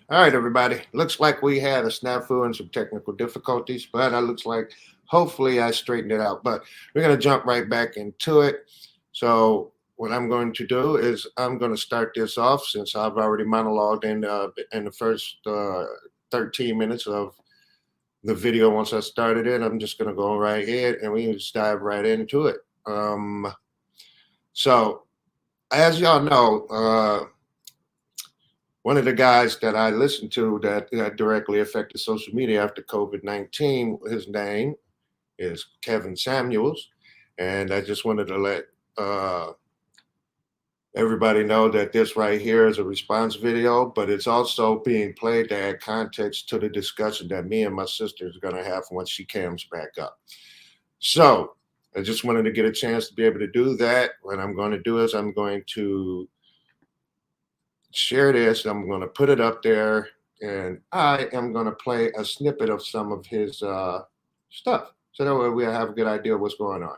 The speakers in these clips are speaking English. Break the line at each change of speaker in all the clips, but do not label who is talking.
All right, everybody. Looks like we had a snafu and some technical difficulties, but it looks like hopefully I straightened it out. But we're going to jump right back into it. So what I'm going to do is I'm going to start this off since I've already monologued in the first 13 minutes of the video. Once I started it, I'm just going to go right here and we can just dive right into it. So as y'all know, one of the guys that I listened to that directly affected social media after COVID-19, his name is Kevin Samuels. And I just wanted to let everybody know that this right here is a response video, but it's also being played to add context to the discussion that me and my sister is going to have once she comes back up. So I just wanted to get a chance to be able to do that. What I'm going to do is I'm going to share this. I'm going to put it up there, and I am going to play a snippet of some of his stuff, so that way we have a good idea of what's going on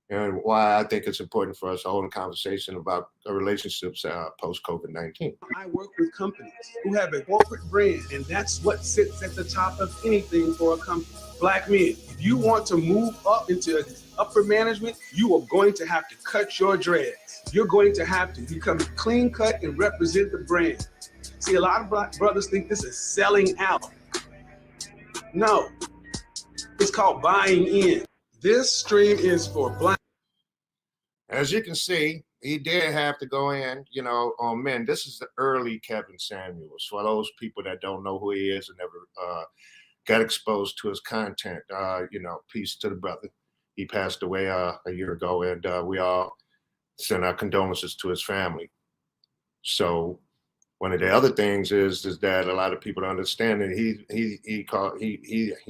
and why I think it's important for us to hold a conversation about relationships post COVID-19.
I work with companies who have a corporate brand, and that's what sits at the top of anything for a company. Black men, if you want to move up into upper management, you are going to have to cut your dreads. You're going to have to become clean cut and represent the brand. See, a lot of black brothers think this is selling out. No, it's called buying in. This stream is for black.
As you can see, he did have to go in, on men. This is the early Kevin Samuels. For those people that don't know who he is and never got exposed to his content, peace to the brother. He passed away a year ago, and we all send our condolences to his family. So one of the other things is that a lot of people don't understand that he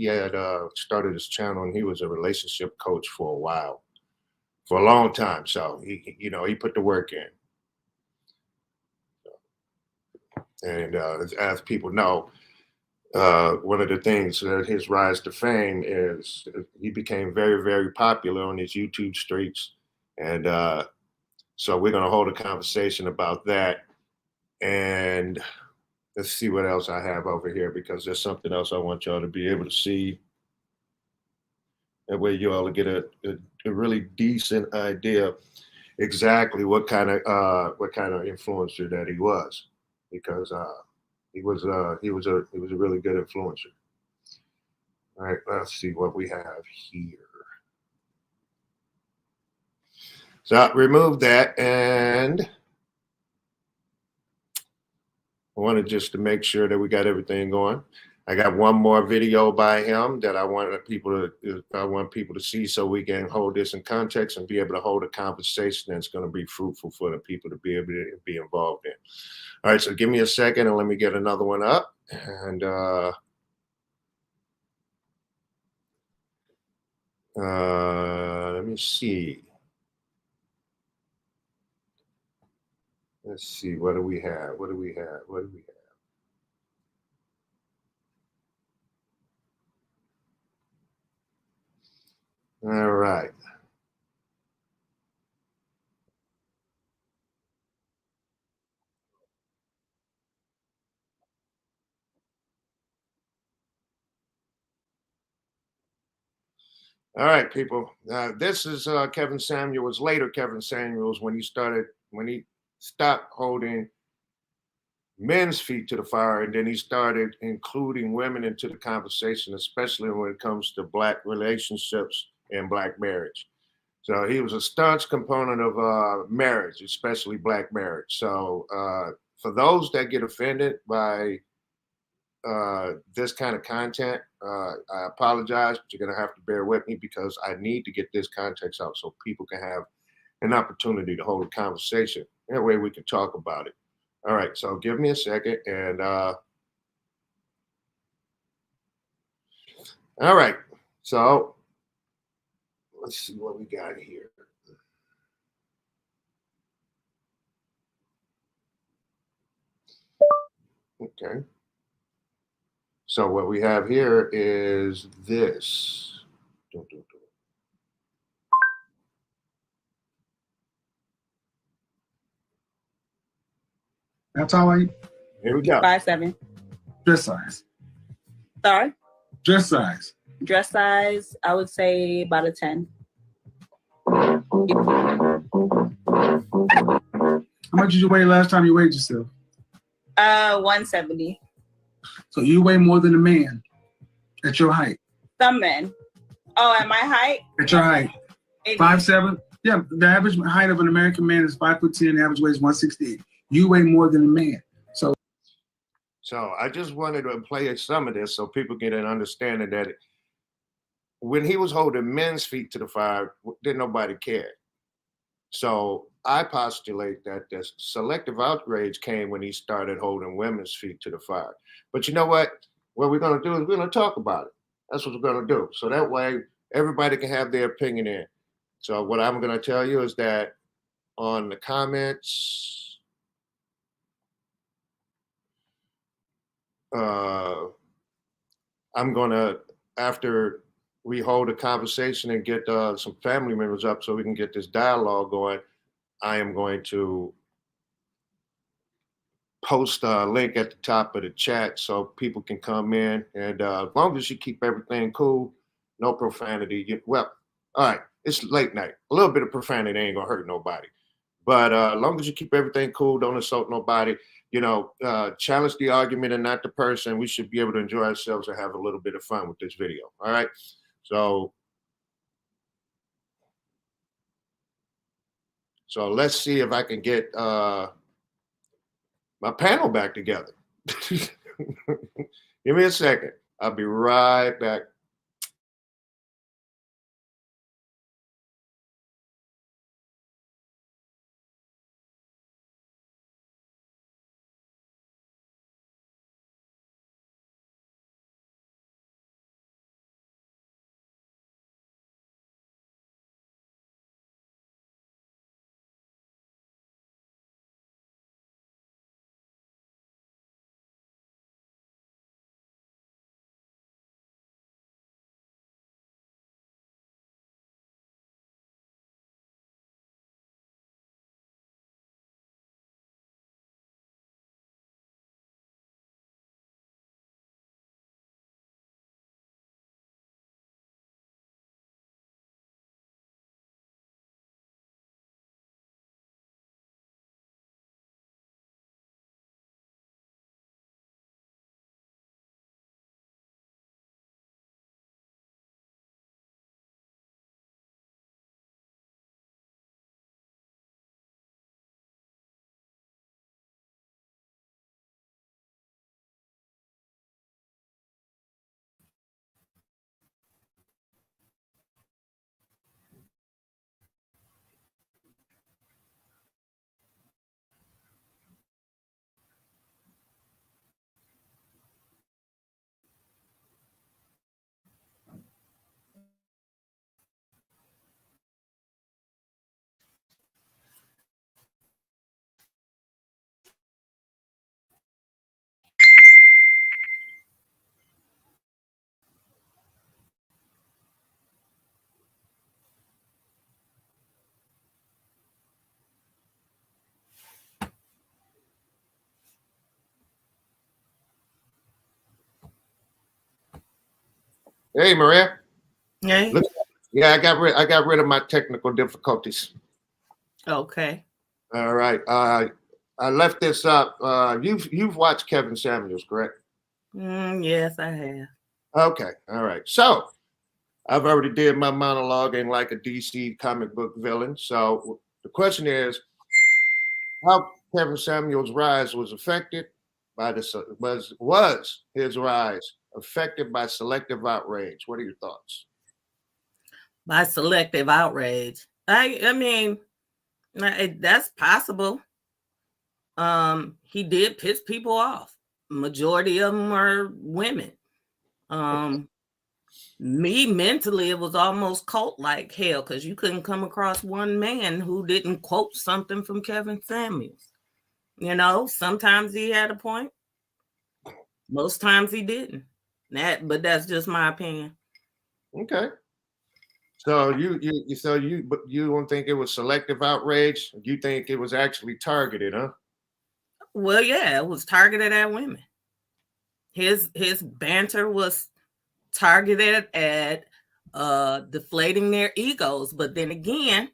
had started his channel, and he was a relationship coach for a while. For a long time, so he put the work in, and as people know, one of the things that his rise to fame is he became very, very popular on his YouTube streets, and so we're going to hold a conversation about that, and let's see what else I have over here because there's something else I want y'all to be able to see. That way you all get a really decent idea exactly what kind of influencer that he was, because he was a really good influencer. All right, let's see what we have here. So I removed that, and I wanted just to make sure that we got everything going. I got one more video by him that I want people to see, so we can hold this in context and be able to hold a conversation that's going to be fruitful for the people to be able to be involved in. All right, so give me a second and let me get another one up. And let me see. Let's see. What do we have? All right. All right, people. This is Kevin Samuels. Later, Kevin Samuels, when he stopped holding men's feet to the fire, and then he started including women into the conversation, especially when it comes to Black relationships and Black marriage. So he was a staunch component of marriage, especially Black marriage. So for those that get offended by this kind of content, I apologize, but you're going to have to bear with me because I need to get this context out so people can have an opportunity to hold a conversation. That way we can talk about it. All right, so give me a second. And all right, so let's see what we got here. Okay. So what we have here is this.
That's how I
Here we go.
5'7".
Dress size.
Sorry.
Dress size.
Dress size, I would say about a 10.
How much did you weigh last time you weighed yourself?
170.
So you weigh more than a man at your height.
Some men. Oh, at my height?
At your height.
80.
5'7"? Yeah, the average height of an American man is 5'10", the average weight is 168. You weigh more than a man.
So I just wanted to play some of this so people get an understanding that when he was holding men's feet to the fire, didn't nobody care. So I postulate that the selective outrage came when he started holding women's feet to the fire. But you know what? What we're going to do is we're going to talk about it. That's what we're going to do. So that way everybody can have their opinion in. So what I'm going to tell you is that on the comments, I'm going to, after we hold a conversation and get some family members up so we can get this dialogue going, I am going to post a link at the top of the chat so people can come in. And as long as you keep everything cool, no profanity. Well, all right, it's late night. A little bit of profanity ain't gonna hurt nobody. But as long as you keep everything cool, don't insult nobody, challenge the argument and not the person. We should be able to enjoy ourselves and have a little bit of fun with this video. All right. So let's see if I can get my panel back together. Give me a second. I'll be right back. Hey, Maria.
Hey.
Look, yeah, I got rid of my technical difficulties.
Okay.
All right. I left this up. You've watched Kevin Samuels, correct?
Yes, I have.
Okay. All right. So I've already did my monologue in like a DC comic book villain. So the question is, how Kevin Samuels' rise was affected by was his rise affected by selective outrage? What are your thoughts?
By selective outrage, I mean, that's possible. He did piss people off. Majority of them are women. Me mentally, it was almost cult-like hell because you couldn't come across one man who didn't quote something from Kevin Samuels. Sometimes he had a point. Most times he didn't. But that's just my opinion.
Okay. So you don't think it was selective outrage? You think it was actually targeted, huh?
Well, yeah, it was targeted at women. His banter was targeted at deflating their egos. But then again,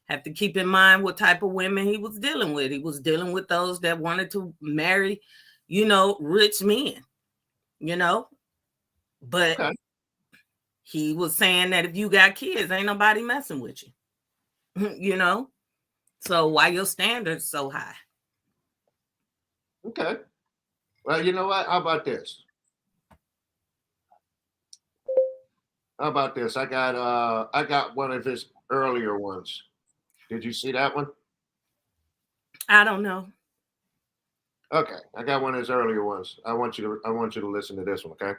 have to keep in mind what type of women he was dealing with. He was dealing with those that wanted to marry, rich men, but
Okay.
he was saying that if you got kids, ain't nobody messing with you, so why your standards so high?
Okay. Well, you know what? How about this? How about this? I got one of his earlier ones. Did you see that one?
I don't know.
Okay. I got one of his earlier ones. I want you to listen to this one, okay?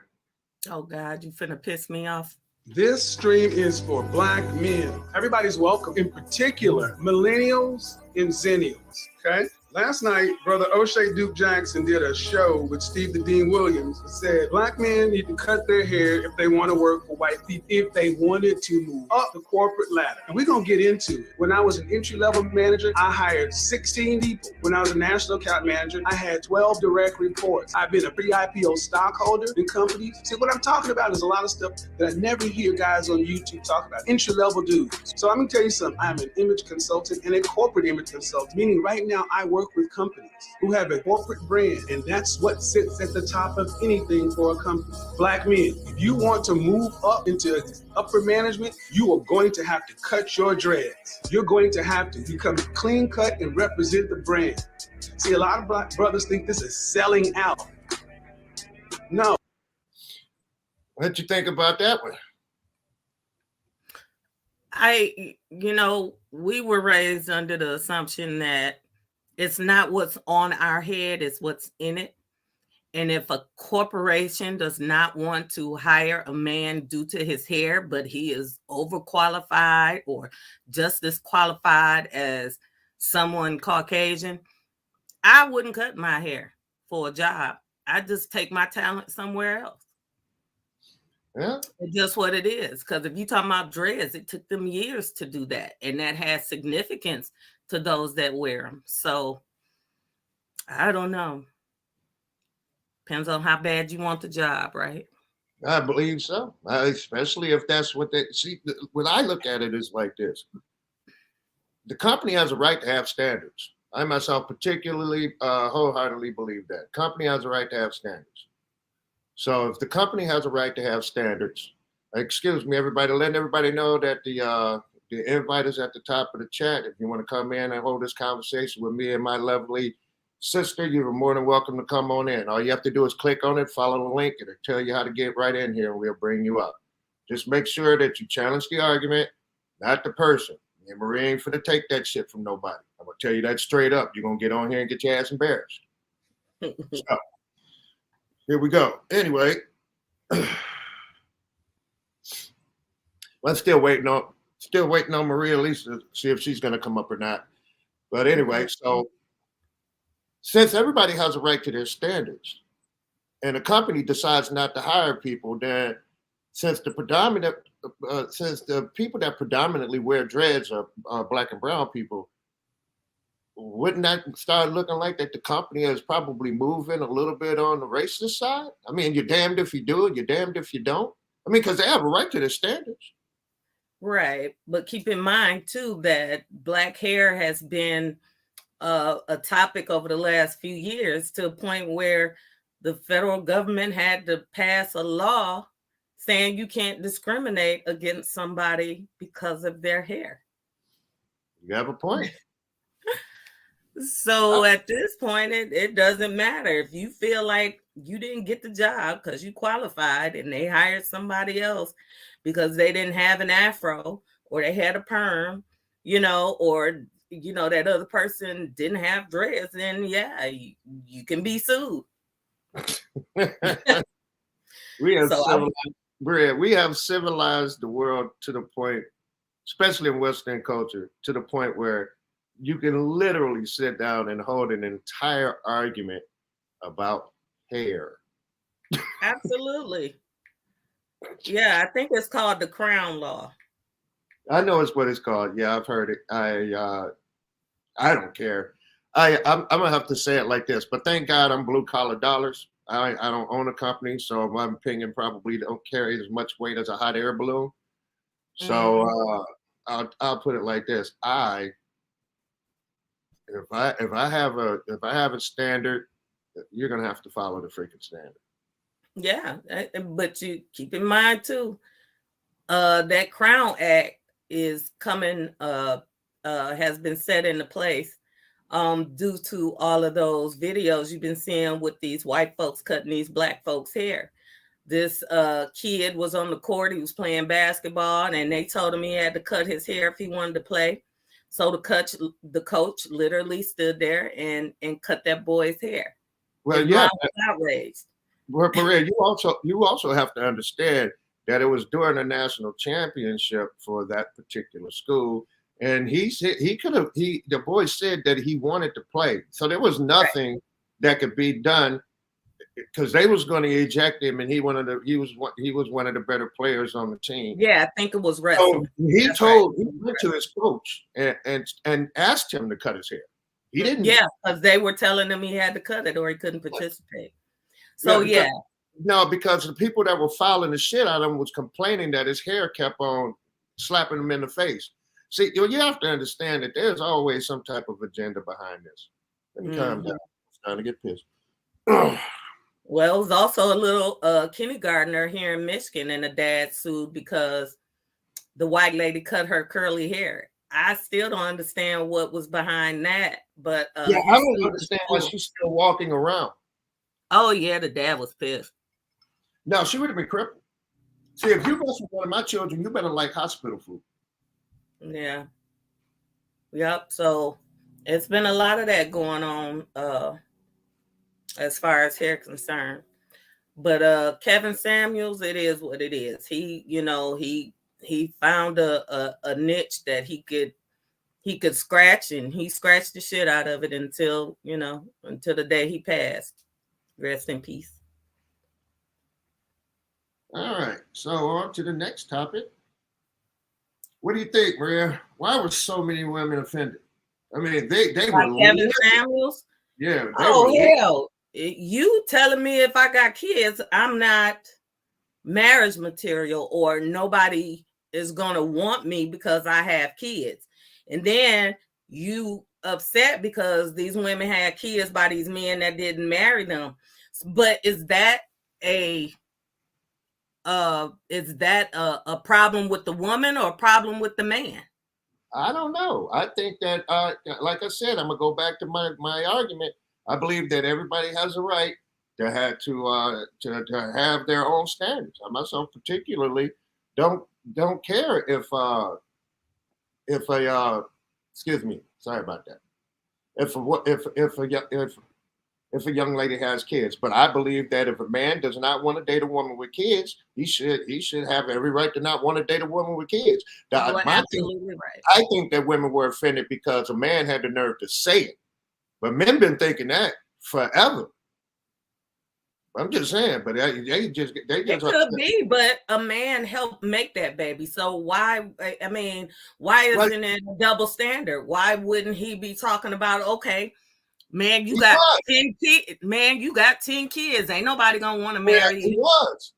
Oh God, you finna piss me off.
This stream is for Black men. Everybody's welcome, in particular, millennials and zennials, okay? Last night, Brother O'Shea Duke Jackson did a show with Steve the Dean Williams and said Black men need to cut their hair if they want to work for white people, if they wanted to move up the corporate ladder. And we're going to get into it. When I was an entry-level manager, I hired 16 people. When I was a national account manager, I had 12 direct reports. I've been a pre-IPO stockholder in companies. See, what I'm talking about is a lot of stuff that I never hear guys on YouTube talk about. Entry-level dudes. So I'm going to tell you something. I'm an image consultant and a corporate image consultant, meaning right now I work with companies who have a corporate brand, and that's what sits at the top of anything for a company. Black men, if you want to move up into upper management, you are going to have to cut your dreads. You're going to have to become clean cut and represent the brand. See, a lot of Black brothers think this is selling out. No.
What you think about that one?
We were raised under the assumption that it's not what's on our head, it's what's in it. And if a corporation does not want to hire a man due to his hair, but he is overqualified or just as qualified as someone Caucasian, I wouldn't cut my hair for a job. I just take my talent somewhere else.
Yeah.
It's just what it is. Because if you're talking about dreads, it took them years to do that. And that has significance to those that wear them. So I don't know. Depends on how bad you want the job, right?
I believe so. Especially if that's what they see. What I look at it is like this: the company has a right to have standards. I myself particularly wholeheartedly believe that company has a right to have standards. So if the company has a right to have standards, excuse me, everybody, letting everybody know that the invite is at the top of the chat. If you want to come in and hold this conversation with me and my lovely sister, you're more than welcome to come on in. All you have to do is click on it, follow the link, and it'll tell you how to get right in here, and we'll bring you up. Just make sure that you challenge the argument, not the person. And Marie ain't finna take that shit from nobody. I'm gonna tell you that straight up. You're gonna get on here and get your ass embarrassed. So here we go. Anyway, I'm still waiting on Maria Lisa to see if she's gonna come up or not. But anyway, so since everybody has a right to their standards, and a company decides not to hire people, then since the people that predominantly wear dreads are Black and brown people, wouldn't that start looking like that the company is probably moving a little bit on the racist side? I mean, you're damned if you do it, you're damned if you don't. I mean, because they have a right to their standards.
Right. But keep in mind, too, that Black hair has been a topic over the last few years to a point where the federal government had to pass a law saying you can't discriminate against somebody because of their hair.
You have a point.
So at this point, it doesn't matter. If you feel like you didn't get the job because you qualified and they hired somebody else because they didn't have an afro or they had a perm, or that other person didn't have dreads, then yeah, you can be sued.
We have civilized the world to the point, especially in Western culture, to the point where you can literally sit down and hold an entire argument about hair.
Absolutely. Yeah, I think it's called the Crown Law.
I know it's what it's called. Yeah, I've heard it. I don't care. I'm gonna have to say it like this, but thank God I'm blue collar dollars. I don't own a company, so my opinion probably don't carry as much weight as a hot air balloon. So I'll put it like this: if I have a standard, you're gonna have to follow the freaking standard.
Yeah, but you keep in mind too, that Crown Act is coming, has been set into place due to all of those videos you've been seeing with these white folks cutting these black folks' hair. This kid was on the court, he was playing basketball, and they told him he had to cut his hair if he wanted to play. So the coach literally stood there and cut that boy's hair.
Well,
His
yeah,
mom was outraged.
Maria, you also have to understand that it was during a national championship for that particular school, and he said the boy said that he wanted to play, so there was nothing that could be done because they was going to eject him, and he was one of the better players on the team.
Yeah, I think it was
So
wrestling.
he went to his coach and asked him to cut his hair. He didn't.
Yeah, because they were telling him he had to cut it or he couldn't participate. So
No, because the people that were fouling the shit out of him was complaining that his hair kept on slapping him in the face. See, you have to understand that there's always some type of agenda behind this. Let me calm down. It's time to get pissed.
Well, it was also a little kindergartner here in Michigan, and the dad sued because the white lady cut her curly hair. I still don't understand what was behind that, but
I don't understand why she's still walking around.
Oh yeah, the dad was pissed.
No, she would have been crippled. See, if you mess with one of my children, you better like hospital food.
Yeah. Yep. So it's been a lot of that going on as far as hair concerned. But Kevin Samuels, it is what it is. He found a niche that he could scratch, and he scratched the shit out of it until the day he passed. Rest in peace.
All right, so on to the next topic. What do you think, Maria? Why were so many women offended? I mean, they were
Kevin Samuels.
Yeah.
Hell, you telling me if I got kids, I'm not marriage material, or nobody is gonna want me because I have kids, and then you upset because these women had kids by these men that didn't marry them. But is that a problem with the woman or a problem with the man?
I don't know. I think that, like I said, I'm gonna go back to my argument. I believe that everybody has a right to have their own standards. I myself particularly don't care if excuse me, sorry about that. If a young lady has kids, but I believe that if a man does not want to date a woman with kids, he should have every right to not want to date a woman with kids.
Absolutely right.
I think that women were offended because a man had the nerve to say it, but men been thinking that forever. I'm just saying, but they just
it could be, but a man helped make that baby. So why? I mean, why isn't it a double standard? Why wouldn't he be talking about, okay, man, you got 10 kids. Man, you got 10 kids. Ain't nobody gonna want to marry you.
He was.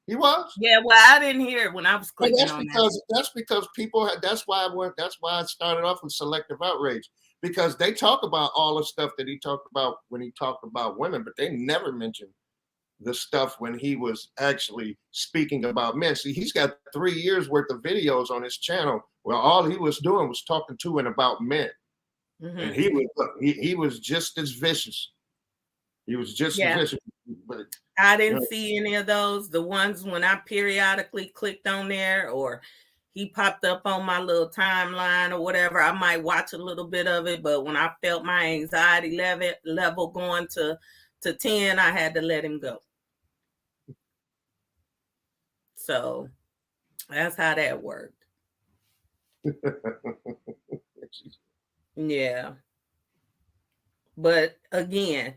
Yeah, well, I didn't hear it when I was clicking on that.
That's because people. That's why I started off with selective outrage, because they talk about all the stuff that he talked about when he talked about women, but they never mentioned the stuff when he was actually speaking about men. See, he's got 3 years worth of videos on his channel where all he was doing was talking to and about men. Mm-hmm. And he was just as vicious. He was just as vicious. But
I didn't see any of those. The ones when I periodically clicked on there or he popped up on my little timeline or whatever, I might watch a little bit of it. But when I felt my anxiety level going to 10, I had to let him go. So that's how that worked. Yeah. But again,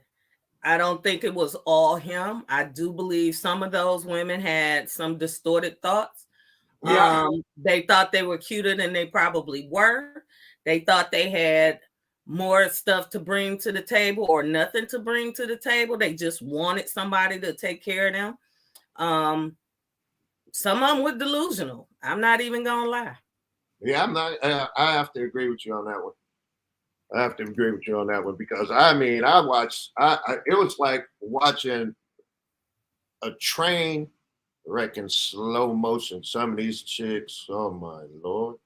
I don't think it was all him. I do believe some of those women had some distorted thoughts. Yeah. They thought they were cuter than they probably were. They thought they had more stuff to bring to the table or nothing to bring to the table. They just wanted somebody to take care of them. Some of them were delusional. I'm not even gonna lie.
Yeah, I'm not. I have to agree with you on that one. I have to agree with you on that one because I mean, I watched. It was like watching a train wreck in slow motion. Some of these chicks, oh my lord!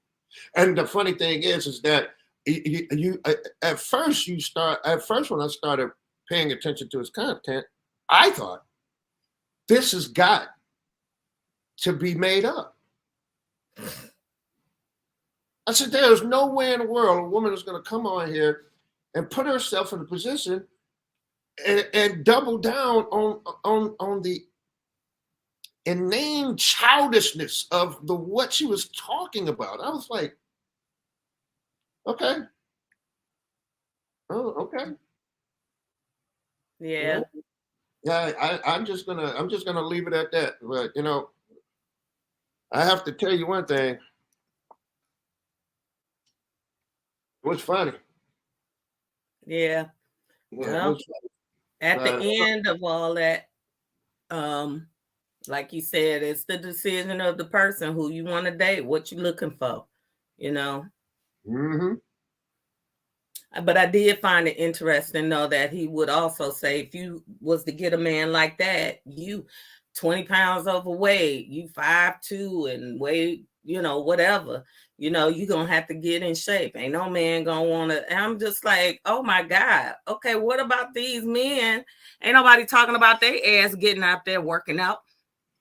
And the funny thing is that you at first when I started paying attention to his content, I thought this has got to be made up. I said, there's no way in the world a woman is going to come on here and put herself in a position and double down on the inane childishness of what she was talking about. I was like, okay. Oh, okay.
Yeah.
Yeah, I'm just gonna leave it at that. But you know, I have to tell you one thing. It was funny.
Yeah. Well, at the end of all that, like you said, it's the decision of the person who you want to date, what you're looking for, you know.
Mm-hmm.
But I did find it interesting, though, that he would also say, if you was to get a man like that, you 20 pounds overweight, you 5'2" and weigh, you know, whatever, you know, you're going to have to get in shape. Ain't no man going to want to. I'm just like, oh, my God. Okay, what about these men? Ain't nobody talking about their ass getting out there working out.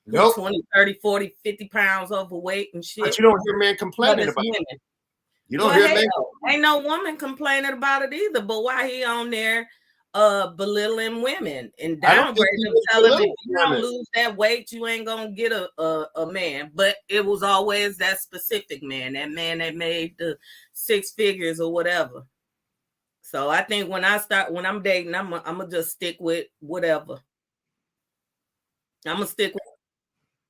Nope.
20, 30, 40, 50 pounds overweight and shit.
But you don't hear men complaining about it. You don't hear men.
Ain't no woman complaining about it either. But why he on there belittling women and downgrading them, telling them if you don't lose that weight, you ain't gonna get a man. But it was always that specific man, that man that made the 6 figures or whatever. So I think when I'm dating, I'm gonna just stick with whatever. I'm gonna stick with.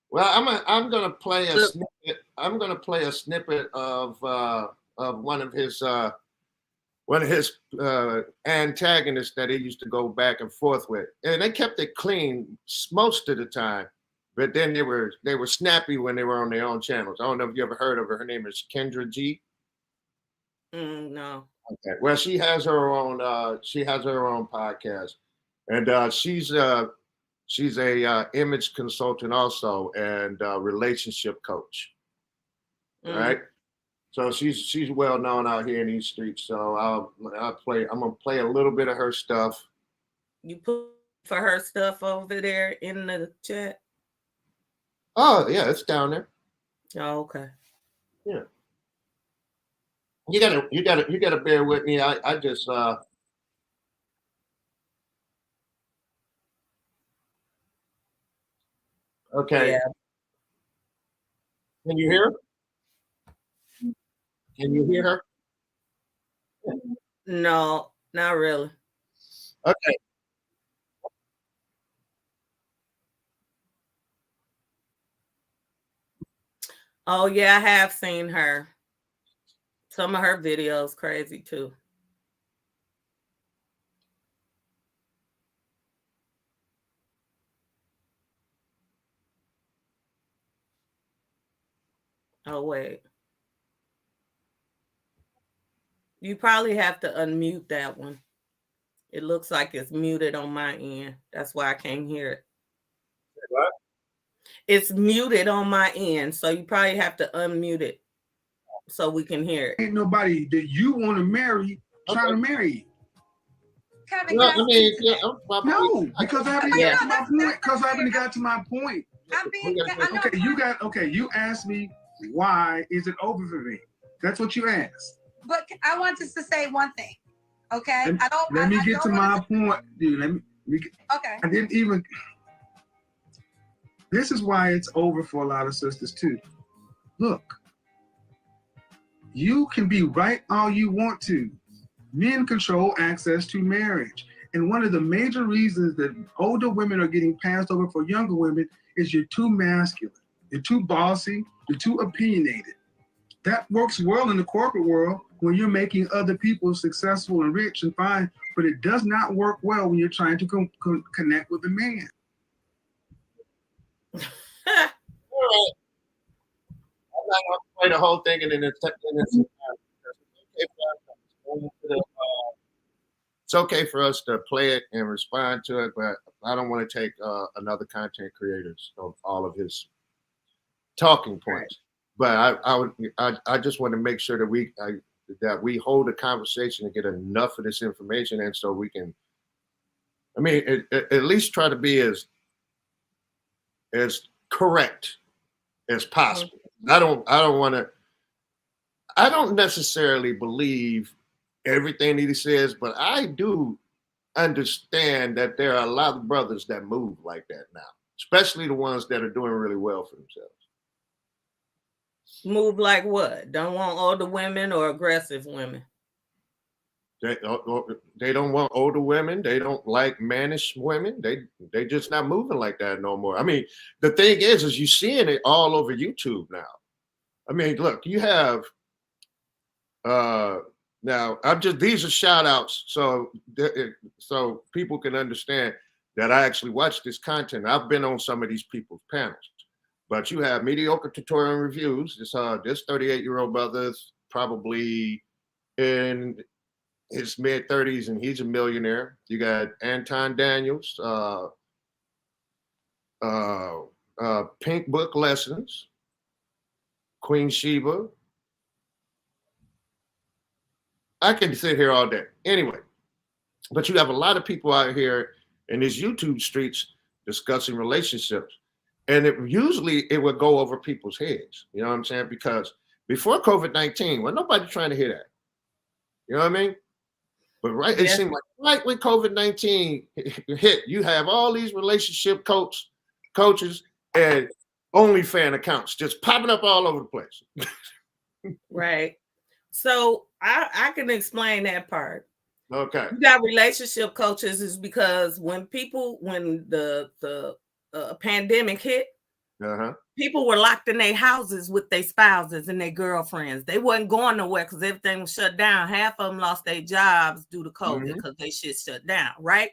Well, I'm gonna play a snippet. I'm gonna play a snippet of one of his antagonists that he used to go back and forth with, and they kept it clean most of the time. But then they were snappy when they were on their own channels. I don't know if you ever heard of her. Her name is Kendra G.
No.
Okay. Well, she has her own podcast, and she's a image consultant also and relationship coach. Right. So she's well known out here in these streets. So I'm gonna play a little bit of her stuff.
You put for her stuff over there in the chat?
Oh yeah, it's down there.
Oh, okay.
Yeah. You gotta bear with me. I just okay.
Yeah.
Can you hear her? Can you hear her?
No, not really.
Okay.
Oh yeah, I have seen her. Some of her videos crazy too. Oh wait. You probably have to unmute that one. It looks like it's muted on my end. That's why I can't hear it.
What?
It's muted on my end, so you probably have to unmute it so we can hear it.
Ain't nobody that you want to marry trying to marry you.
Kevin,
No, I mean,
no, because I haven't got to my point. You asked me why is it over for me? That's what you asked.
But I want us to say one thing, okay?
Let me get to my point, dude. Let me
okay.
I didn't even. This is why it's over for a lot of sisters too. Look, you can be right all you want to. Men control access to marriage. And one of the major reasons that older women are getting passed over for younger women is you're too masculine. You're too bossy. You're too opinionated. That works well in the corporate world, when you're making other people successful and rich and fine, but it does not work well when you're trying to connect with a man.
All right. I'm not going to play the whole thing in its it's okay for us to play it and respond to it, but I don't want to take another content creator's of all of his talking points. But I just want to make sure that we hold a conversation and get enough of this information, and so we can, I mean, at least try to be as correct as possible. I don't necessarily believe everything that he says, but I do understand that there are a lot of brothers that move like that now, especially the ones that are doing really well for themselves.
Move like what? Don't want older women or aggressive women?
They don't want older women. They don't like mannish women. They just not moving like that no more. I mean, the thing is you seeing it all over YouTube now. I mean, look, you have now these are shout outs so people can understand that I actually watch this content. I've been on some of these people's panels, but you have Mediocre Tutorial and Reviews. This 38-year-old brother's probably in his mid-30s and he's a millionaire. You got Anton Daniels, Pink Book Lessons, Queen Sheba. I can sit here all day. Anyway, but you have a lot of people out here in these YouTube streets discussing relationships. And it would go over people's heads. You know what I'm saying? Because before COVID-19, well, nobody trying to hear that. You know what I mean? But it seemed like right when COVID-19 hit, you have all these relationship coaches and OnlyFans accounts just popping up all over the place.
Right. So I can explain that part.
Okay.
You got relationship coaches is because when the pandemic hit, people were locked in their houses with their spouses and their girlfriends. They wasn't going nowhere because everything was shut down. Half of them lost their jobs due to COVID because they shit shut down, right?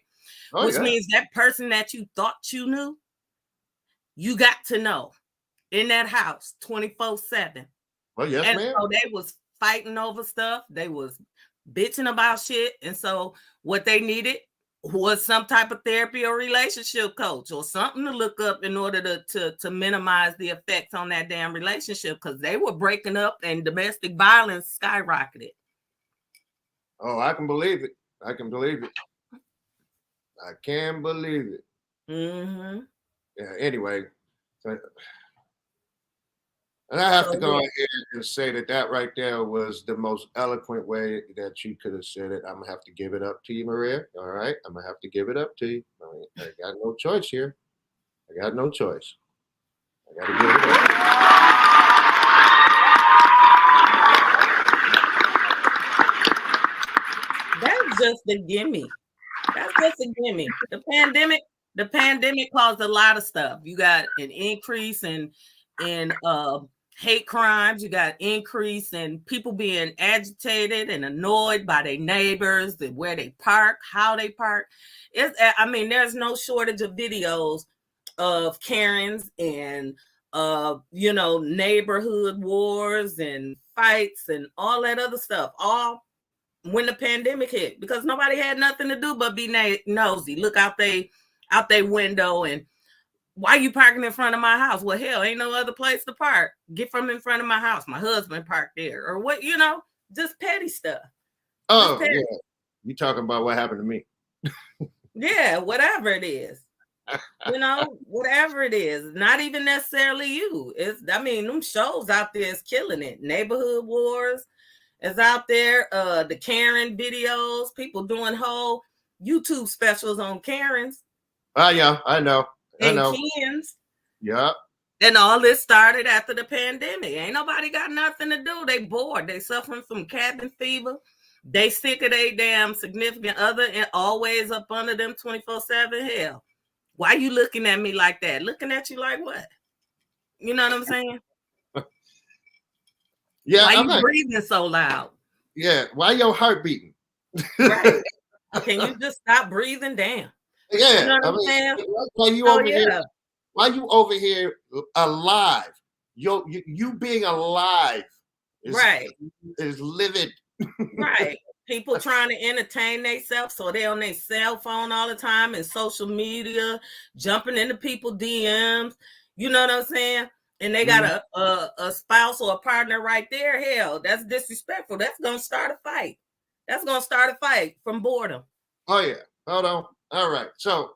Which means that person that you thought you knew, you got to know in that house 24/7.
Well, yes,
and
ma'am.
So they was fighting over stuff. They was bitching about shit. And so what they needed was some type of therapy or relationship coach or something to look up in order to minimize the effects on that damn relationship, because they were breaking up and domestic violence skyrocketed.
Oh, I can believe it. I can believe it.
Mm-hmm.
Yeah, anyway. And I have to go ahead and say that right there was the most eloquent way that you could have said it. I'm going to have to give it up to you, Maria. All right? I'm going to have to give it up to you. I got no choice here. I got no choice. I got to give it up.
That's just a gimme. That's just a gimme. The pandemic caused a lot of stuff. You got an increase in hate crimes. You got increase in people being agitated and annoyed by their neighbors and where they park, how they park. There's no shortage of videos of Karens and neighborhood wars and fights and all that other stuff. All when the pandemic hit, because nobody had nothing to do but be nosy. Look out they window and why you parking in front of my house? Well, hell, ain't no other place to park. Get from in front of my house. My husband parked there. Or what, just petty stuff.
Oh, yeah. You talking about what happened to me.
Yeah, whatever it is. Whatever it is. Not even necessarily you. Them shows out there is killing it. Neighborhood Wars is out there. The Karen videos. People doing whole YouTube specials on Karens.
Oh, yeah, I know.
And Kens.
Yeah.
And all this started after the pandemic. Ain't nobody got nothing to do. They bored. They suffering from cabin fever. They sick of their damn significant other and always up under them 24/7. Hell, why you looking at me like that? Looking at you like what? You know what I'm saying?
Yeah.
Why you breathing so loud?
Yeah, why your heart beating?
Right. Can you just stop breathing? Damn. You
Yeah,
know what
I
I'm
mean,
saying?
why you
So
over here?
yeah,
Why you over here alive? You being alive is
right.
is livid.
Right. People trying to entertain themselves, so they on their cell phone all the time and social media, jumping into people DMs. You know what I'm saying? And they got a spouse or a partner right there. Hell, that's disrespectful. That's gonna start a fight. That's gonna start a fight from boredom.
Oh yeah. Hold on. All right. So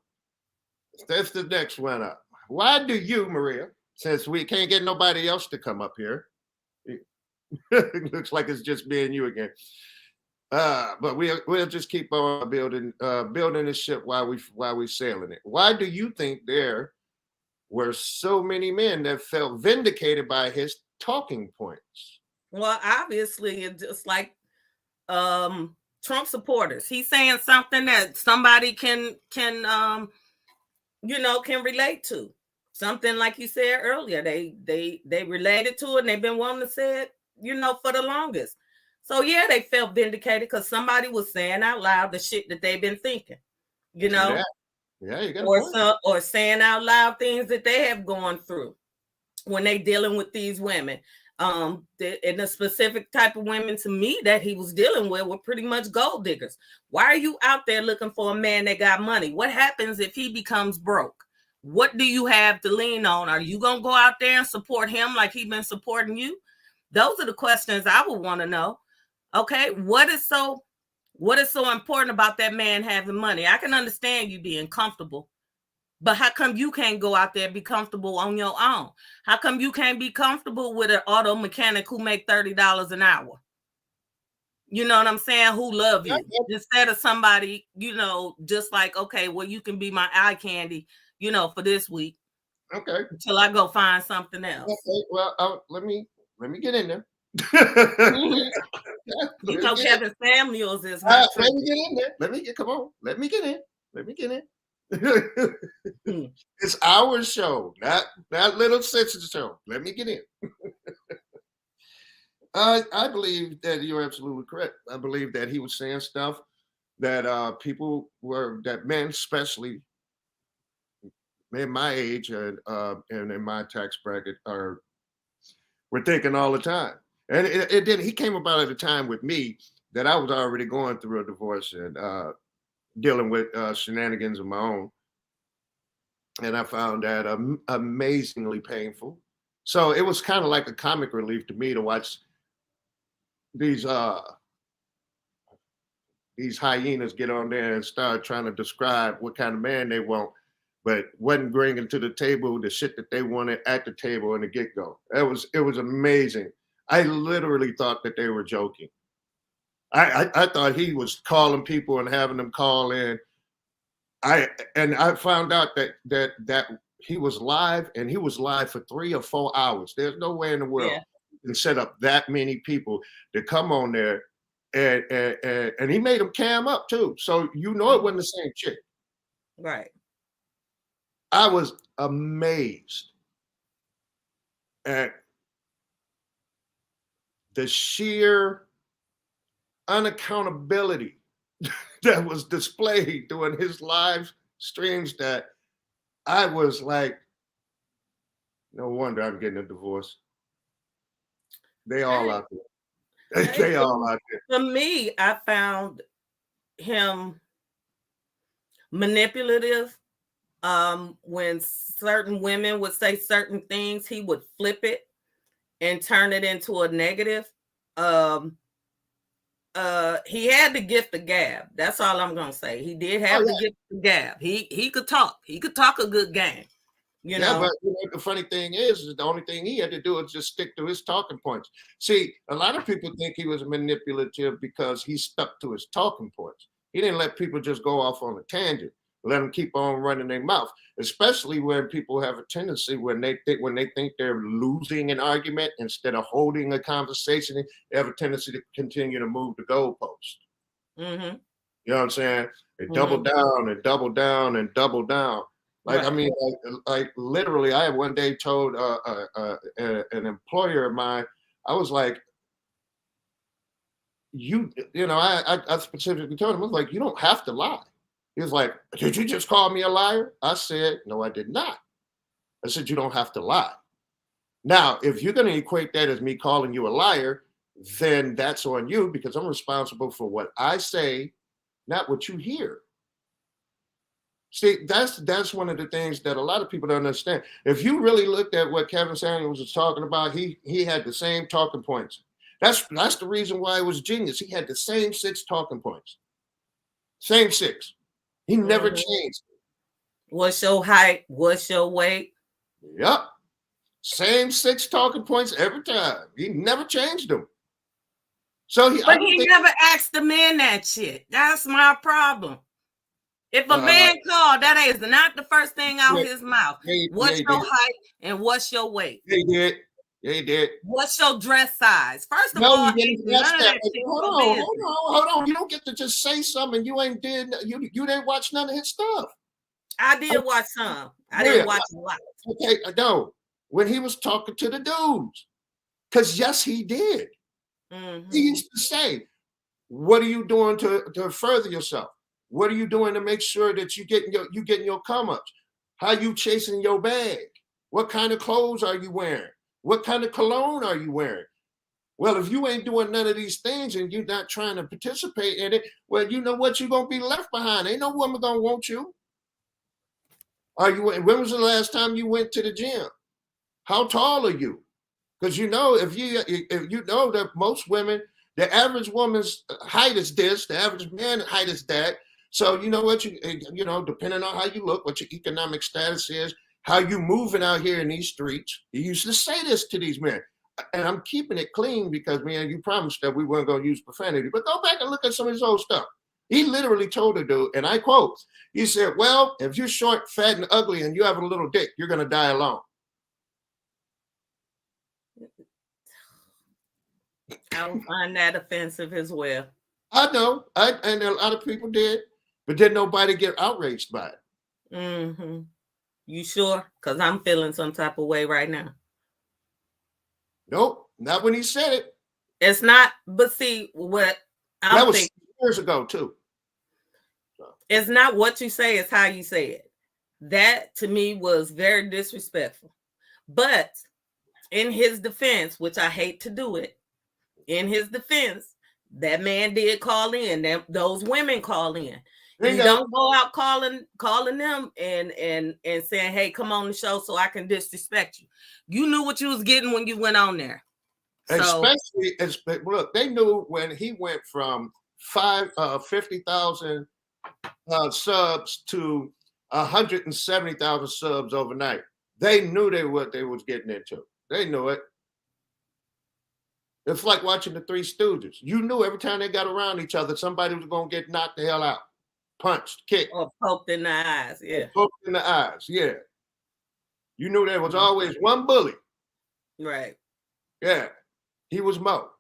that's the next one up. Why do you, Maria, since we can't get nobody else to come up here, it looks like it's just me and you again. But we'll just keep on building this ship while we sailing it. Why do you think there were so many men that felt vindicated by his talking points?
Well, obviously, it's just like Trump supporters. He's saying something that somebody can can relate to. Something like you said earlier. They related to it and they've been wanting to say it, for the longest. So yeah, they felt vindicated because somebody was saying out loud the shit that they've been thinking, you know,
yeah, you got a point.
or saying out loud things that they have gone through when they dealing with these women. And the specific type of women to me that he was dealing with were pretty much gold diggers. Why are you out there looking for a man that got money? What happens if he becomes broke? What do you have to lean on? Are you gonna go out there and support him like he's been supporting you? Those are the questions I would want to know. Okay, what is so important about that man having money? I can understand you being comfortable, but how come you can't go out there and be comfortable on your own? How come you can't be comfortable with an auto mechanic who make $30 an hour? You know what I'm saying? Who love you instead of somebody, just like, okay, well, you can be my eye candy, for this week.
Okay.
Until I go find something else.
Okay. Well, let me get in there.
You know, Kevin Samuels is my
let me get in there. Come on. Let me get in. It's our show, not Little Sister's show. Let me get in. I believe that you're absolutely correct. I believe that he was saying stuff that that men, especially in my age and in my tax bracket, were thinking all the time. And it did. He came about at a time with me that I was already going through a divorce and dealing with shenanigans of my own. And I found that amazingly painful. So it was kind of like a comic relief to me to watch these hyenas get on there and start trying to describe what kind of man they want, but wasn't bringing to the table the shit that they wanted at the table in the get-go. It was amazing. I literally thought that they were joking. I thought he was calling people and having them call in. I found out that he was live, and he was live for 3 or 4 hours. There's no way in the world you can set up that many people to come on there, and he made them cam up too. So it wasn't the same chick.
Right.
I was amazed at the sheer unaccountability that was displayed during his live streams that I was like, no wonder I'm getting a divorce. They all out there. They all out there.
For me, I found him manipulative. When certain women would say certain things, he would flip it and turn it into a negative. He had the gift of gab. That's all I'm gonna say. He did have the gift of gab. He could talk. He could talk a good game.
But the funny thing is the only thing he had to do was just stick to his talking points. See, a lot of people think he was manipulative because he stuck to his talking points. He didn't let people just go off on a tangent. Let them keep on running their mouth, especially when people have a tendency when they think they're losing an argument instead of holding a conversation, they have a tendency to continue to move the goalpost.
Mm-hmm.
You know what I'm saying? They double down and double down and double down. Like, I mean, like literally, I one day told an employer of mine, I was like, you know, I specifically told him, I was like, you don't have to lie. He was like, did you just call me a liar? I said, no, I did not. I said, you don't have to lie. Now, if you're going to equate that as me calling you a liar, then that's on you, because I'm responsible for what I say, not what you hear. See, that's one of the things that a lot of people don't understand. If you really looked at what Kevin Samuels was talking about, he had the same talking points. That's the reason why it was genius. He had the same 6 talking points. Same 6. He never changed.
What's your height? What's your weight?
Yep. Same 6 talking points every time. He never changed them. So he
never asked the man that shit. That's my problem. If a man called, that is not the first thing out his mouth. What's your height and what's your weight?
He did. He did.
What's your dress size? First of all,
hold on. You don't get to just say something you ain't did. You didn't watch none of his stuff.
I did watch some. I didn't watch a lot.
Okay, no. When he was talking to the dudes, because yes, he did. He used to say, "What are you doing to further yourself? What are you doing to make sure that you getting your come ups? How you chasing your bag? What kind of clothes are you wearing? What kind of cologne are you wearing?" Well, if you ain't doing none of these things and you're not trying to participate in it, well, you know what? You're gonna be left behind. Ain't no woman gonna want you. When was the last time you went to the gym? How tall are you? Because you know, if you know that most women, the average woman's height is this, the average man's height is that. So you know what, you know, depending on how you look, what your economic status is, how you moving out here in these streets. He used to say this to these men. And I'm keeping it clean because, man, you promised that we weren't going to use profanity. But go back and look at some of his old stuff. He literally told the dude, and I quote, he said, well, if you're short, fat, and ugly, and you have a little dick, you're going to die alone.
I would find that offensive as well.
I know. And a lot of people did, but didn't nobody get outraged by it.
You sure? Because I'm feeling some type of way right now.
Nope, not when he said it.
It's not, but see, what
that was years ago, too.
So. It's not what you say, it's how you say it. That, to me, was very disrespectful. But in his defense, which I hate to do it, in his defense, that man did call in. Those women call in. You don't go out calling them and saying, hey, come on the show so I can disrespect you. You knew what you was getting when you went on there.
Especially, look, they knew when he went from 50,000 subs to 170,000 subs overnight. They knew what they was getting into. They knew it. It's like watching the Three Stooges. You knew every time they got around each other, somebody was going to get knocked the hell out. Punched, kicked.
Or poked in the eyes, yeah.
Poked in the eyes, yeah. You knew there was always one bully.
Right.
Yeah. He was Mo.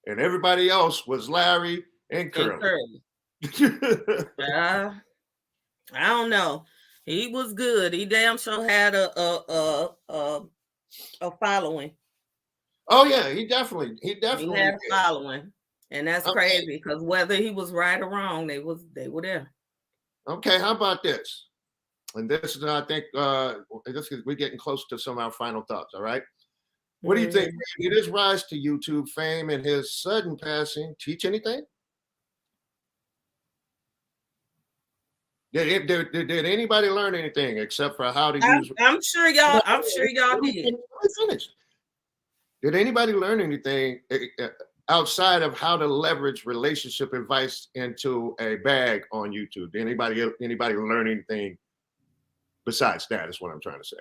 And everybody else was Larry and Curly.
I don't know. He was good. He damn sure had a following.
Oh yeah, he definitely
he had a following. And that's crazy because whether he was right or wrong, they were there.
Okay, how about this? And this is, I think, we're getting close to some of our final thoughts. All right. What do you think? Did his rise to YouTube fame and his sudden passing teach anything? Did anybody learn anything except for how to use?
I'm sure y'all did.
Did anybody learn anything outside of how to leverage relationship advice into a bag on YouTube? Did anybody learn anything besides that? Is what I'm trying to say.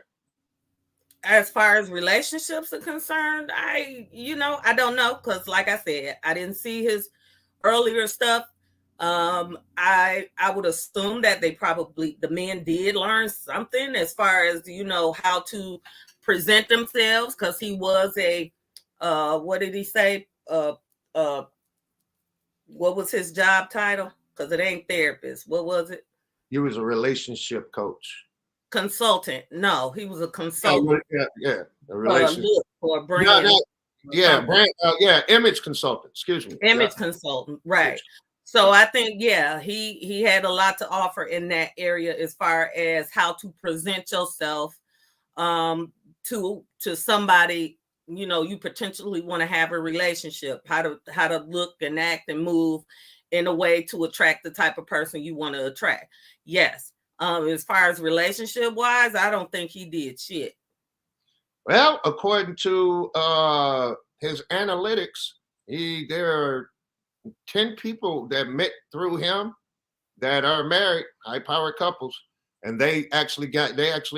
As far as relationships are concerned, I don't know, because like I said, I didn't see his earlier stuff. I would assume that the men did learn something as far as, how to present themselves, because he was what did he say? What was his job title? Because it ain't therapist. What was it?
He was a relationship coach.
Consultant. No, he was a consultant.
Yeah. A relationship. Yeah, image consultant. Excuse me.
Image consultant, right? So I think he had a lot to offer in that area as far as how to present yourself to somebody you potentially want to have a relationship, how to look and act and move in a way to attract the type of person you want to attract. Yes. As far as relationship wise, I don't think he did shit.
Well, according to his analytics, there are 10 people that met through him that are married, high-powered couples, and they actually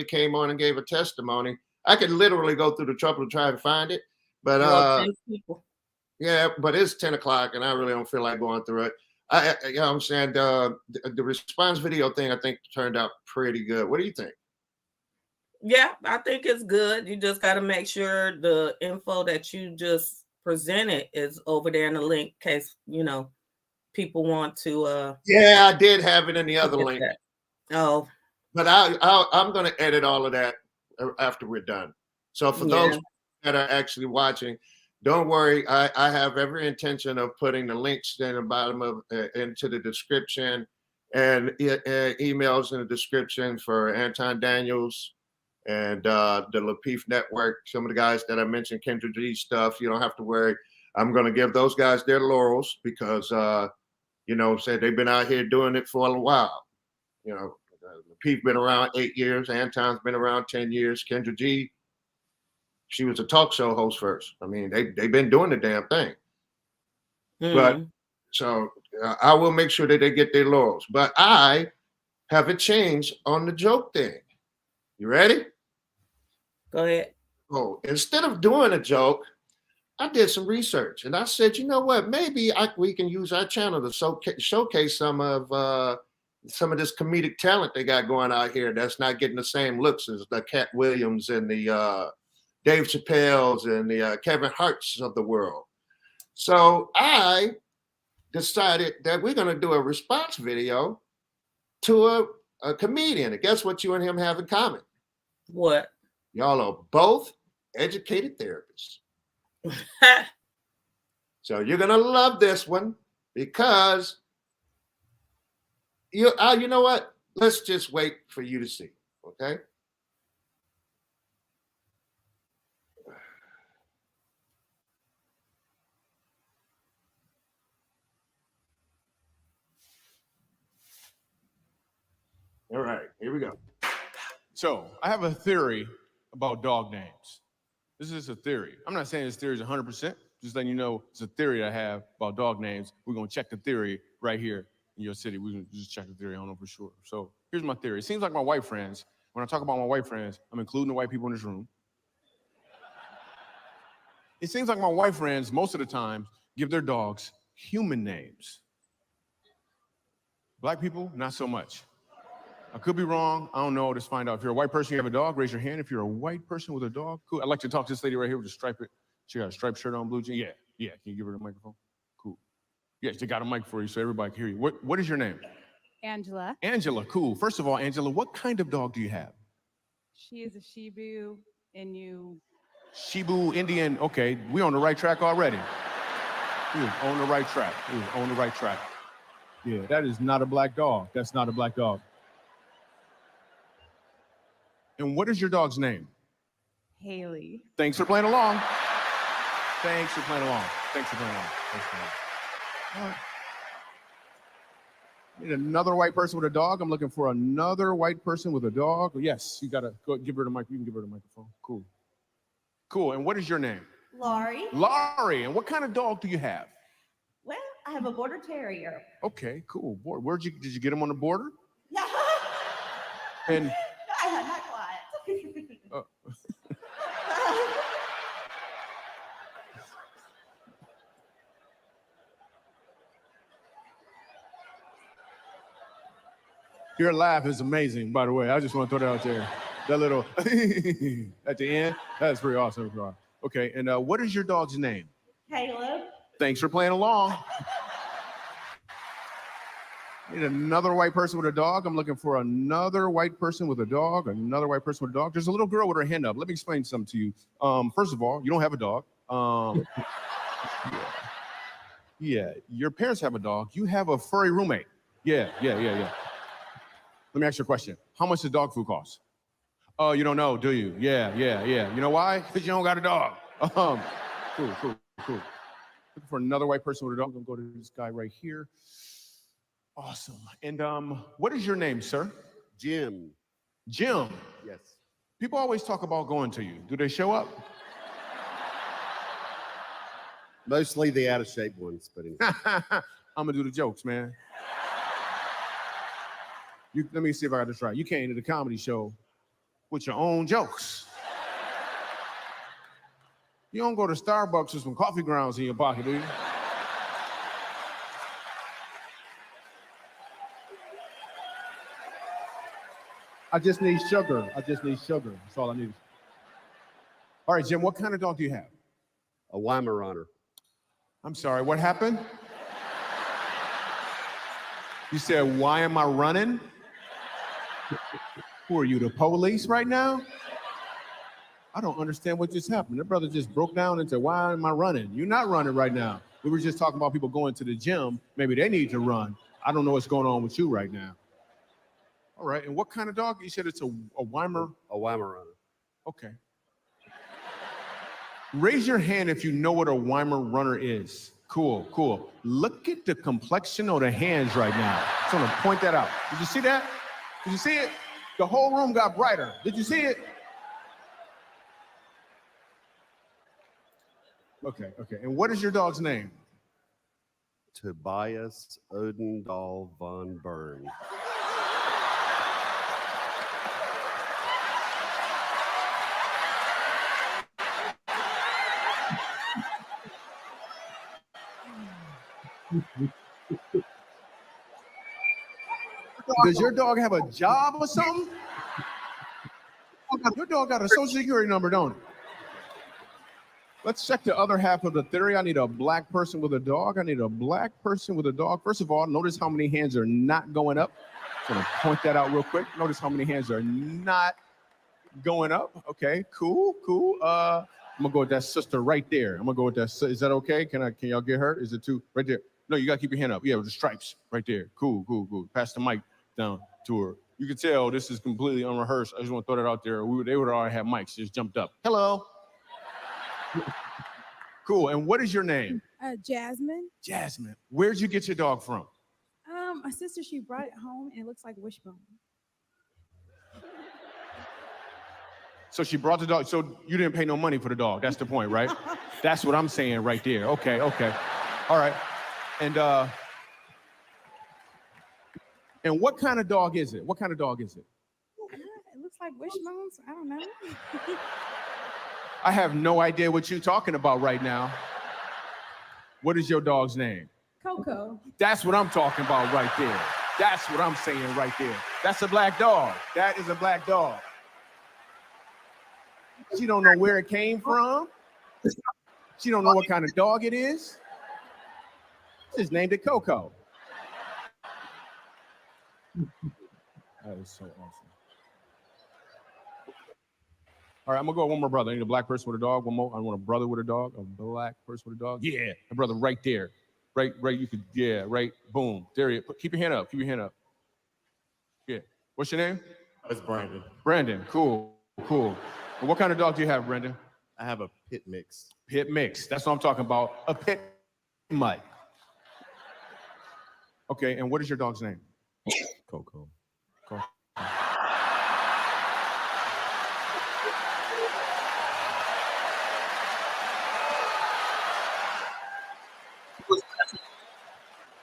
came on and gave a testimony. I could literally go through the trouble to try to find it, but
10 people.
Yeah, but it's 10 o'clock, and I really don't feel like going through it. I'm saying the response video thing, I think, turned out pretty good. What do you think?
Yeah, I think it's good. You just got to make sure the info that you just presented is over there in the link, in case people want to.
Yeah, I did have it in the other link.
Oh,
but I'm going to edit all of that after we're done. So for those that are actually watching, don't worry. I have every intention of putting the links in the bottom of into the description and emails in the description for Anton Daniels and the Lapeef Network. Some of the guys that I mentioned, Kendra G stuff. You don't have to worry. I'm going to give those guys their laurels because said they've been out here doing it for a while. Lapeef been around 8 years. Anton's been around 10 years. Kendra G, she was a talk show host first. I mean, they've been doing the damn thing. But so I will make sure that they get their laurels. But I have a change on the joke thing. You ready?
Go ahead.
Oh, instead of doing a joke, I did some research and I said, you know what? Maybe we can use our channel to showcase some of this comedic talent they got going out here that's not getting the same looks as the Cat Williams and the Dave Chappelle's and the Kevin Hart's of the world. So I decided that we're going to do a response video to a comedian. And guess what you and him have in common?
What?
Y'all are both educated therapists. So you're going to love this one because you know what? Let's just wait for you to see, okay? All right, here we go.
So I have a theory about dog names. This is a theory. I'm not saying this theory is 100%. Just letting you know it's a theory I have about dog names. We're going to check the theory right here in your city. We're going to just check the theory. I don't know for sure. So here's my theory. It seems like my white friends, when I talk about my white friends, I'm including the white people in this room. It seems like my white friends, most of the time, give their dogs human names. Black people, not so much. I could be wrong. I don't know. Let's find out. If you're a white person, you have a dog, raise your hand. If you're a white person with a dog, cool. I'd like to talk to this lady right here with a stripe. She got a striped shirt on, blue jeans. Yeah. Can you give her the microphone? Cool. Yeah, she got a mic for you so everybody can hear you. What is your name?
Angela.
Angela, cool. First of all, Angela, what kind of dog do you have?
She is a Shibu Inu.
Shibu Indian. Okay, we on the right track already. We on the right track. Yeah, that is not a black dog. That's not a black dog. And what is your dog's name?
Haley.
Thanks for playing along. All right. Need another white person with a dog. I'm looking for another white person with a dog. Yes, you gotta go give her the mic. You can give her the microphone. Cool. And what is your name?
Laurie.
Laurie. And what kind of dog do you have?
Well, I have a border terrier.
Okay, cool. Did you get him on the border?
Yeah.
And
Not quiet.
your laugh is amazing, by the way. I just want to throw that out there. That little at the end, that's pretty awesome. Okay, and what is your dog's name?
Caleb.
Thanks for playing along. Need another white person with a dog. I'm looking for another white person with a dog. There's a little girl with her hand up. Let me explain something to you. First of all, you don't have a dog.
Yeah, your parents have a dog. You have a furry roommate. Yeah. Let me ask you a question. How much does dog food cost? Oh, you don't know, do you? Yeah. You know why? Because you don't got a dog. Cool. Looking for another white person with a dog. I'm gonna go to this guy right here. Awesome. And what is your name, sir?
Jim.
Jim.
Yes.
People always talk about going to you. Do they show up?
Mostly the out of shape ones, but anyway.
I'm gonna do the jokes, man. Let me see if I got this right. You came to the comedy show with your own jokes. You don't go to Starbucks with some coffee grounds in your pocket, do you? I just need sugar. That's all I need. All right, Jim, what kind of dog do you have?
A Weimaraner.
I'm sorry, what happened? You said, why am I running? Who are you, the police right now? I don't understand what just happened. That brother just broke down and said, why am I running? You're not running right now. We were just talking about people going to the gym. Maybe they need to run. I don't know what's going on with you right now. All right, and what kind of dog? You said it's a Weimar?
A Weimaraner.
Okay. Raise your hand if you know what a Weimaraner is. Cool. Look at the complexion of the hands right now. I just want to point that out. Did you see that? Did you see it? The whole room got brighter. Did you see it? Okay. And what is your dog's name?
Tobias Odendahl von Bern.
Does your dog have a job or something? Your dog got a social security number, don't it? Let's check the other half of the theory. I need a black person with a dog. First of all, notice how many hands are not going up. I'm gonna point that out real quick. Notice how many hands are not going up. Okay, cool. I'm gonna go with that sister right there. Is that okay? Can y'all get her? Is it two right there? No, you gotta keep your hand up. Yeah, with the stripes right there. Cool. Pass the mic down to her. You can tell this is completely unrehearsed. I just want to throw that out there. They would already have mics. Just jumped up. Hello. Cool. And what is your name?
Jasmine.
Jasmine. Where'd you get your dog from?
My sister, she brought it home and it looks like wishbone.
So she brought the dog. So you didn't pay no money for the dog. That's the point, right? That's what I'm saying right there. Okay. All right. And what kind of dog is it?
It looks like wishbones. I don't know.
I have no idea what you're talking about right now. What is your dog's name?
Coco.
That's what I'm talking about right there. That's what I'm saying right there. That's a black dog. That is a black dog. She don't know where it came from. She don't know what kind of dog it is. Just named it Coco. That is so awesome. All right, I'm gonna go with one more brother. I need a black person with a dog. One more. I want a brother with a dog. A black person with a dog. Yeah, a brother right there. Right. You could. Yeah. Right. Boom. There you. Keep your hand up. Yeah. What's your name?
It's Brandon.
Brandon. Cool. And what kind of dog do you have, Brandon?
I have a pit mix.
Pit mix. That's what I'm talking about. A pit mutt. Okay. And what is your dog's name?
Coco.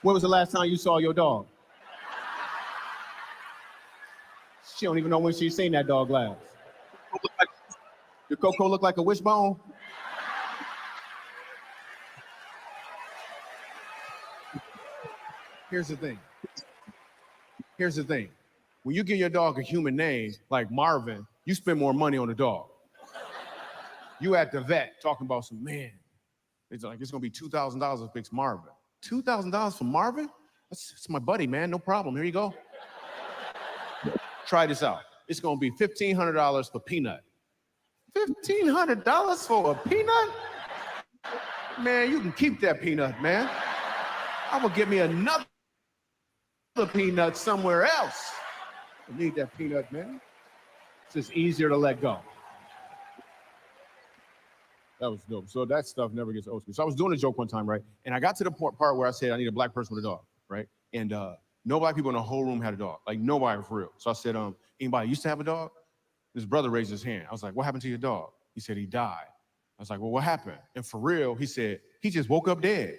When was the last time you saw your dog? She don't even know when she's seen that dog last. Did Coco look like a wishbone? Here's the thing. When you give your dog a human name like Marvin, you spend more money on the dog. You at the vet talking about some man. It's like, it's gonna be $2,000 to fix Marvin. $2,000 for Marvin? That's my buddy, man. No problem. Here you go. Try this out. It's gonna be $1,500 for Peanut. $1,500 for a peanut? Man, you can keep that peanut, man. I will get me another peanut somewhere else. I need that peanut, man. It's just easier to let go. That was dope. So that stuff never gets old. So I was doing a joke one time, right? And I got to the part where I said I need a black person with a dog, right? And no black people in the whole room had a dog. Like nobody for real. So I said, anybody used to have a dog? His brother raised his hand. I was like, what happened to your dog? He said he died. I was like, well, what happened? And for real, he said, he just woke up dead.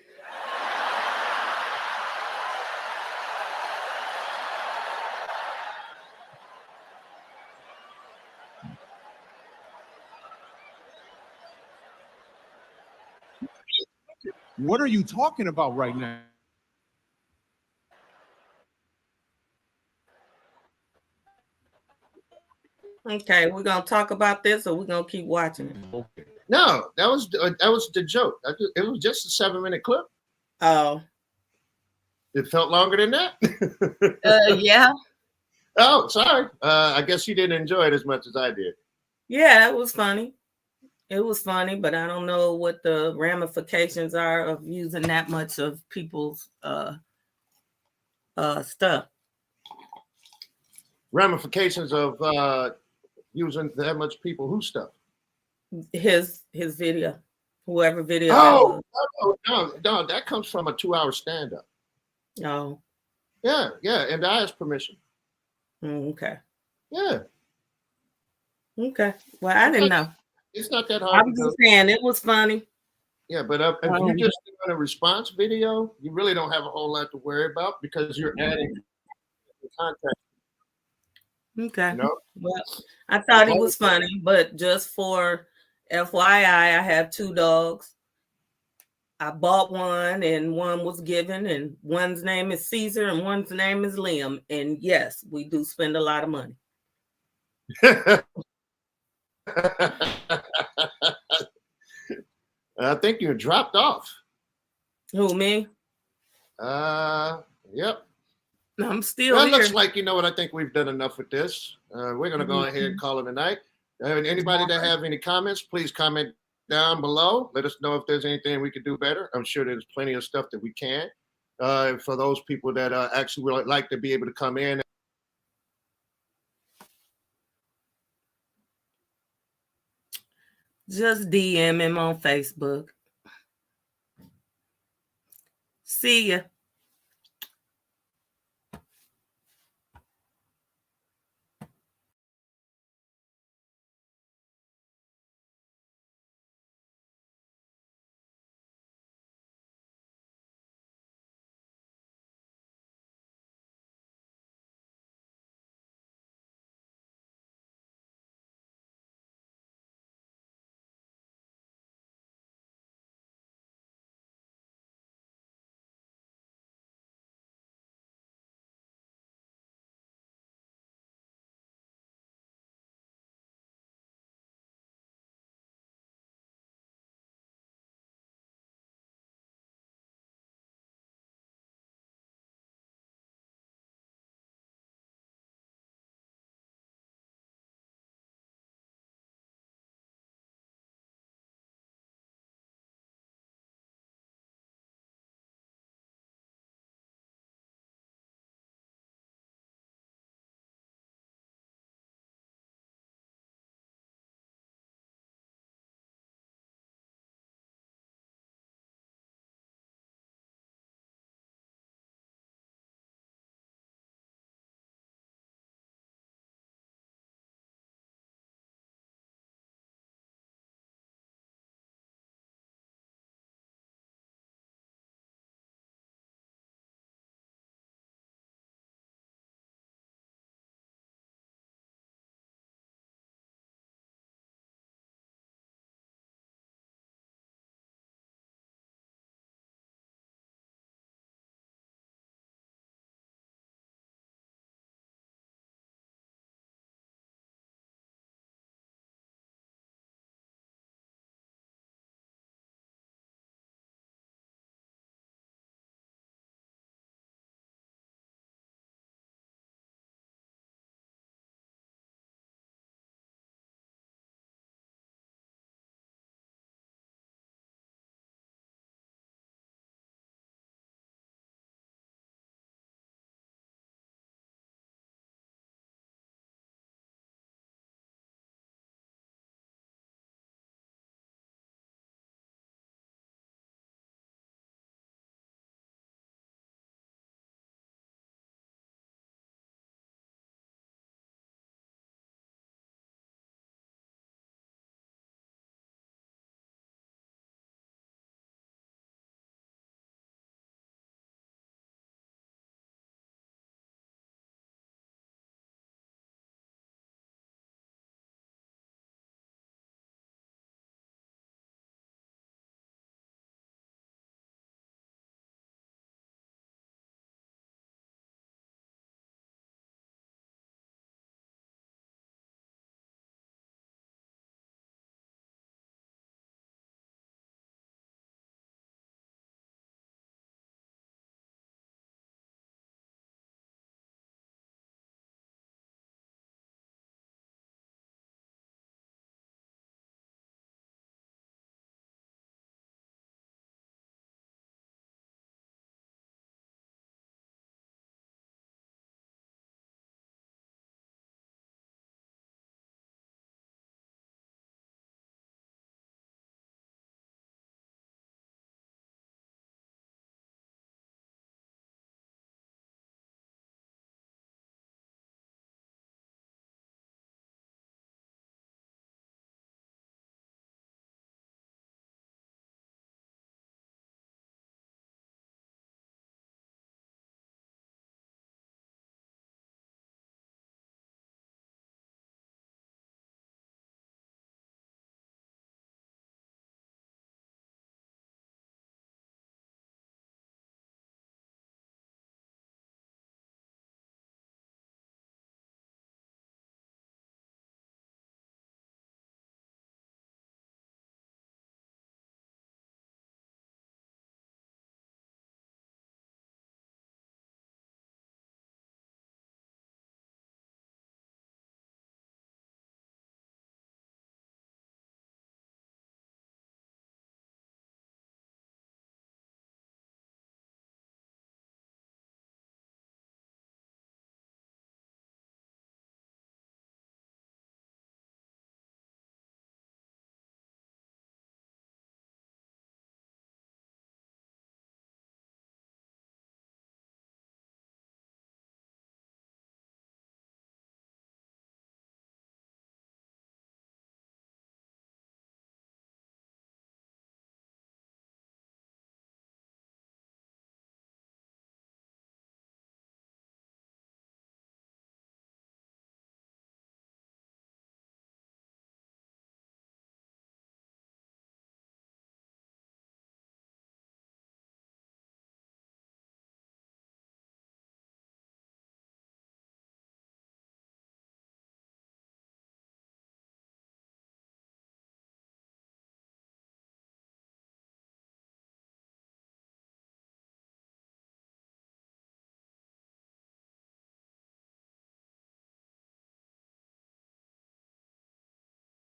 What are you talking about right now?
Okay, we're gonna talk about this, or we're gonna keep watching it.
Okay.
No, that was the joke. It was just a 7-minute clip.
Oh,
It felt longer than that.
yeah,
Oh, sorry. I guess you didn't enjoy it as much as I did.
yeah, it was funny. It was funny, but I don't know what the ramifications are of using that much of people's stuff.
Ramifications of using that much people who stuff.
His video, whoever video.
Oh, no, that comes from a 2-hour stand-up.
Oh,
Yeah, and I asked permission.
okay.
Yeah.
Okay. Well, I didn't know.
It's not that hard.
I'm just saying it was funny.
Yeah, but if you just doing a response video, you really don't have a whole lot to worry about because you're adding content.
Okay.
You know?
Well, I thought it was funny, but just for FYI, I have 2 dogs. I bought one and one was given, and one's name is Caesar and one's name is Liam. And yes, we do spend a lot of money.
I think you dropped off.
Who, me?
Yep.
I'm still
Well, it
here.
looks like, you know what, I think we've done enough with this. We're going to go ahead and call it a night. Anybody that have any comments, please comment down below. Let us know if there's anything we could do better. I'm sure there's plenty of stuff that we can. For those people that actually would like to be able to come in.
Just DM him on Facebook. See ya.